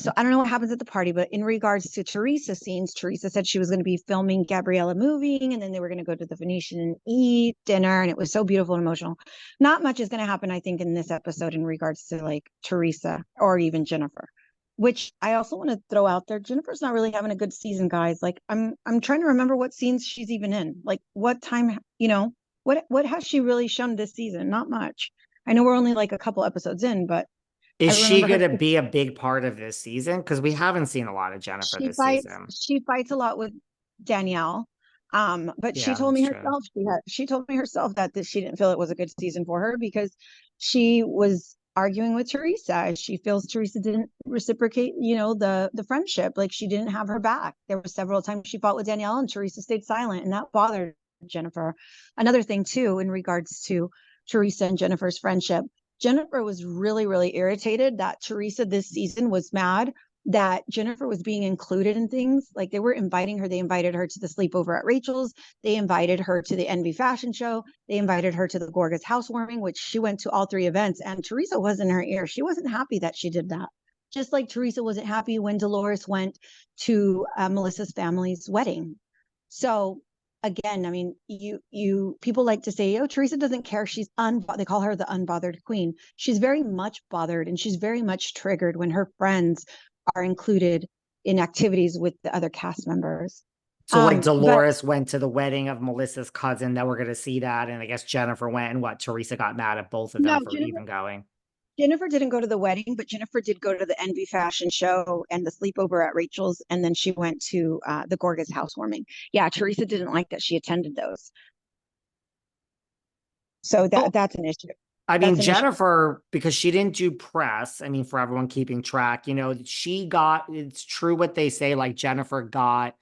So I don't know what happens at the party, but in regards to Teresa scenes, Teresa said she was going to be filming Gabriella moving, and then they were going to go to the Venetian and eat dinner, and it was so beautiful and emotional. Not much is going to happen, I think, in this episode in regards to like Teresa or even Jennifer. Which I also want to throw out there. Jennifer's not really having a good season, guys. Like I'm trying to remember what scenes she's even in. Like what time, what has she really shown this season? Not much. I know we're only like a couple episodes in, but I Is she remember her. going to be a big part of this season? Because we haven't seen a lot of Jennifer She this fights. season. She fights a lot with Danielle. But she Yeah, told that's me true. herself she told me herself that she didn't feel it was a good season for her because she was arguing with Teresa. She feels Teresa didn't reciprocate, the friendship. Like she didn't have her back. There were several times she fought with Danielle and Teresa stayed silent, and that bothered Jennifer. Another thing too, in regards to Teresa and Jennifer's friendship, Jennifer was really, really irritated that Teresa this season was mad that Jennifer was being included in things. Like they were inviting her. They invited her to the sleepover at Rachel's. They invited her to the Envy fashion show. They invited her to the Gorga's housewarming, which she went to all three events. And Teresa was in her ear. She wasn't happy that she did that. Just like Teresa wasn't happy when Dolores went to Melissa's family's wedding. So again, I mean, you people like to say, oh, Teresa doesn't care. They call her the unbothered queen. She's very much bothered and she's very much triggered when her friends are included in activities with the other cast members. So like But Dolores went to the wedding of Melissa's cousin that we're going to see that. And I guess Jennifer went and what? Teresa got mad at both of no, them for even going. Jennifer didn't go to the wedding, but Jennifer did go to the Envy fashion show and the sleepover at Rachel's, and then she went to the Gorga's housewarming. Yeah, Teresa didn't like that she attended those, so Oh, that's an issue. I mean, That's an issue. Jennifer, because she didn't do press, I mean, for everyone keeping track, it's true what they say, like Jennifer got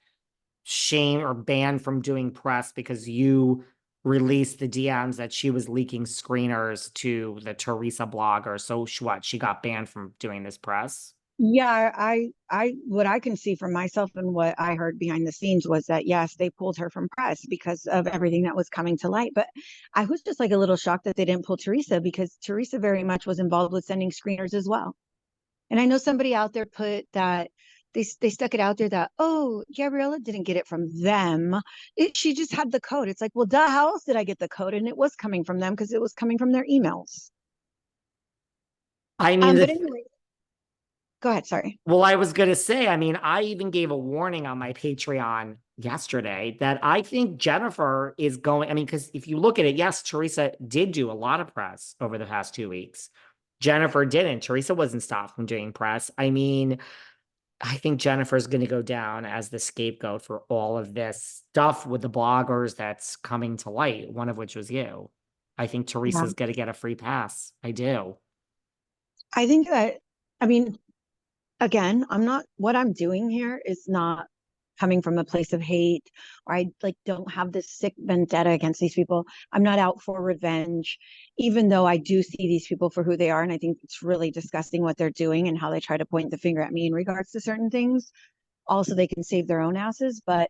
shamed or banned from doing press because you released the DMs that she was leaking screeners to the Teresa blogger. So she got banned from doing this press? Yeah, what I can see from myself and what I heard behind the scenes was that yes, they pulled her from press because of everything that was coming to light. But I was just like a little shocked that they didn't pull Teresa because Teresa very much was involved with sending screeners as well. And I know somebody out there put that they stuck it out there that oh, Gabriella didn't get it from them. She just had the code. It's like, well, duh, how else did I get the code? And it was coming from them because it was coming from their emails. I mean, But anyway, go ahead. Sorry. well, I was going to say, I mean, I even gave a warning on my Patreon yesterday that I think Jennifer is going. I mean, because if you look at it, yes, Teresa did do a lot of press over the past 2 weeks. Jennifer didn't. Teresa wasn't stopped from doing press. I mean, I think Jennifer's going to go down as the scapegoat for all of this stuff with the bloggers that's coming to light, one of which was you. I think Yeah. Teresa's going to get a free pass. I do. I think that, I mean, again, what I'm doing here is not coming from a place of hate, or I like don't have this sick vendetta against these people. I'm not out for revenge, even though I do see these people for who they are. And I think it's really disgusting what they're doing and how they try to point the finger at me in regards to certain things. Also, they can save their own asses. But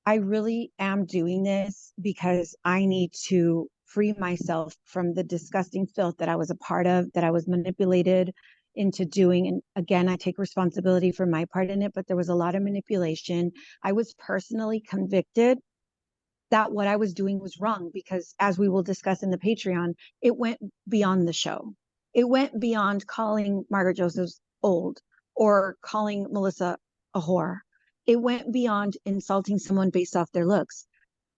I really am doing this because I need to free myself from the disgusting filth that I was a part of, that I was manipulated into doing. And again, I take responsibility for my part in it, but there was a lot of manipulation. I was personally convicted that what I was doing was wrong because, as we will discuss in the Patreon, it went beyond the show. It went beyond calling Margaret Josephs old or calling Melissa a whore. It went beyond insulting someone based off their looks.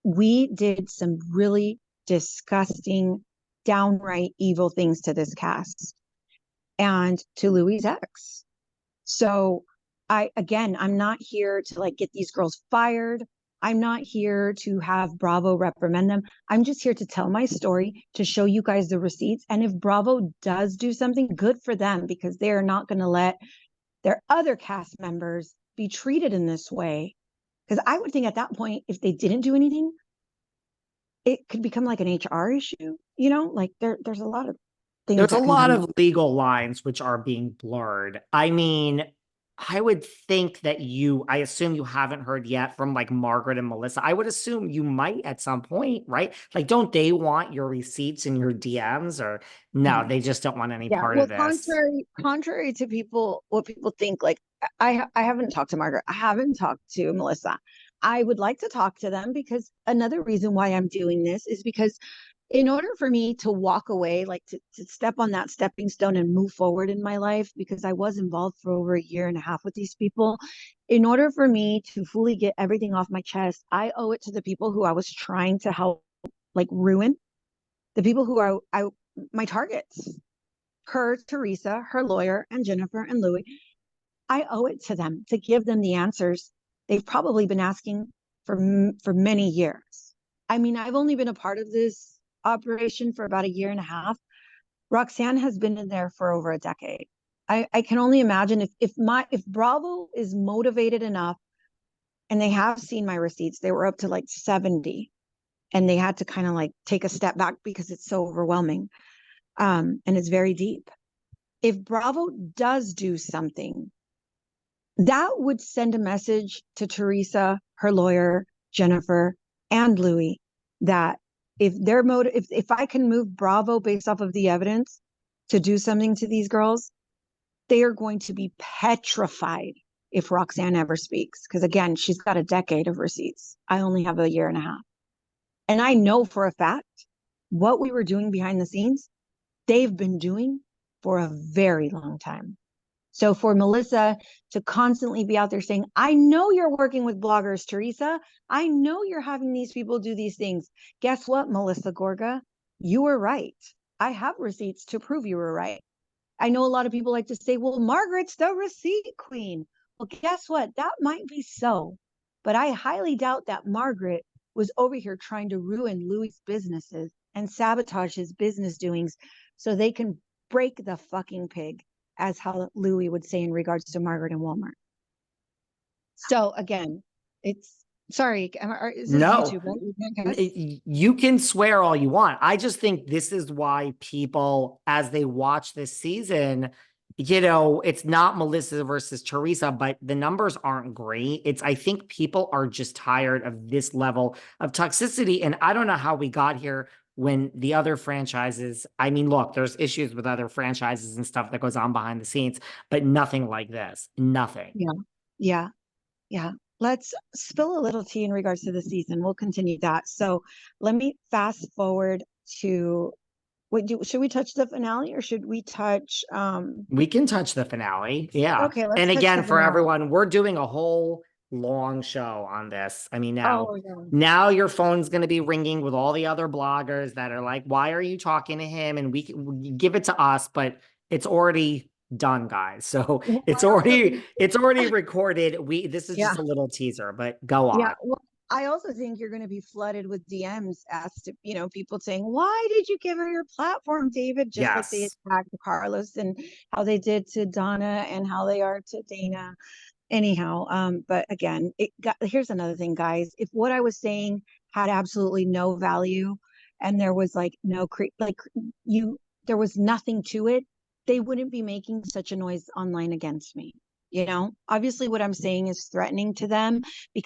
We did some really disgusting, downright evil things to this cast and to Louis' ex. So I'm not here to like get these girls fired. I'm not here to have Bravo reprimand them. I'm just here to tell my story, to show you guys the receipts. And if Bravo does do something, good for them, because they are not going to let their other cast members be treated in this way. Because I would think at that point, if they didn't do anything, it could become like an HR issue, like there's a lot of things There's a that can lot come. of legal lines which are being blurred. I mean, I would think that I assume you haven't heard yet from like Margaret and Melissa. I would assume you might at some point, right? Like, don't they want your receipts and your DMs, or no, they just don't want any Yeah. part Well, of this? contrary to what people think, like I haven't talked to Margaret. I haven't talked to Melissa. I would like to talk to them because another reason why I'm doing this is because in order for me to walk away, like to step on that stepping stone and move forward in my life, because I was involved for over a year and a half with these people, in order for me to fully get everything off my chest, I owe it to the people who I was trying to help, like ruin, the people who are my targets, her, Teresa, her lawyer, and Jennifer and Louis. I owe it to them to give them the answers they've probably been asking for many years. I mean, I've only been a part of this operation for about a year and a half. Roxanne has been in there for over a decade. I can only imagine if Bravo is motivated enough and they have seen my receipts, they were up to like 70 and they had to kind of like take a step back because it's so overwhelming. And it's very deep. If Bravo does do something, that would send a message to Teresa, her lawyer, Jennifer, and Louis that if their motive, if I can move Bravo based off of the evidence to do something to these girls, they are going to be petrified if Roxanne ever speaks. Because again, she's got a decade of receipts. I only have a year and a half. And I know for a fact what we were doing behind the scenes, they've been doing for a very long time. So for Melissa to constantly be out there saying, I know you're working with bloggers, Teresa. I know you're having these people do these things. Guess what, Melissa Gorga? You were right. I have receipts to prove you were right. I know a lot of people like to say, well, Margaret's the receipt queen. Well, guess what? That might be so. But I highly doubt that Margaret was over here trying to ruin Louis' businesses and sabotage his business doings so they can break the fucking pig, as how Louis would say in regards to Margaret and Walmart. So again, it's sorry, is this No, YouTube, right? you can swear all you want. I just think this is why people, as they watch this season, it's not Melissa versus Teresa, but the numbers aren't great. I think people are just tired of this level of toxicity. And I don't know how we got here when the other franchises, I mean, look, there's issues with other franchises and stuff that goes on behind the scenes, but nothing like this. Nothing. Yeah. Yeah. Yeah. Let's spill a little tea in regards to the season. We'll continue that. So let me fast forward to should we touch the finale or should we touch We can touch the finale. Yeah. okay, let's And touch the again, for finale. everyone, we're doing a whole long show on this. I mean, Oh yeah. now your phone's going to be ringing with all the other bloggers that are like, why are you talking to him? And we can give it to us, but it's already done, guys. So Well, it's I also think already recorded. This is yeah. just a little teaser, but go Yeah. on. Well, I also think you're going to be flooded with DMs as to, people saying, why did you give her your platform, David? Just like they Yes. attacked Carlos and how they did to Donna and how they are to Dana. Anyhow, but again, here's another thing, guys. If what I was saying had absolutely no value and there was like there was nothing to it, they wouldn't be making such a noise online against me. Obviously what I'm saying is threatening to them because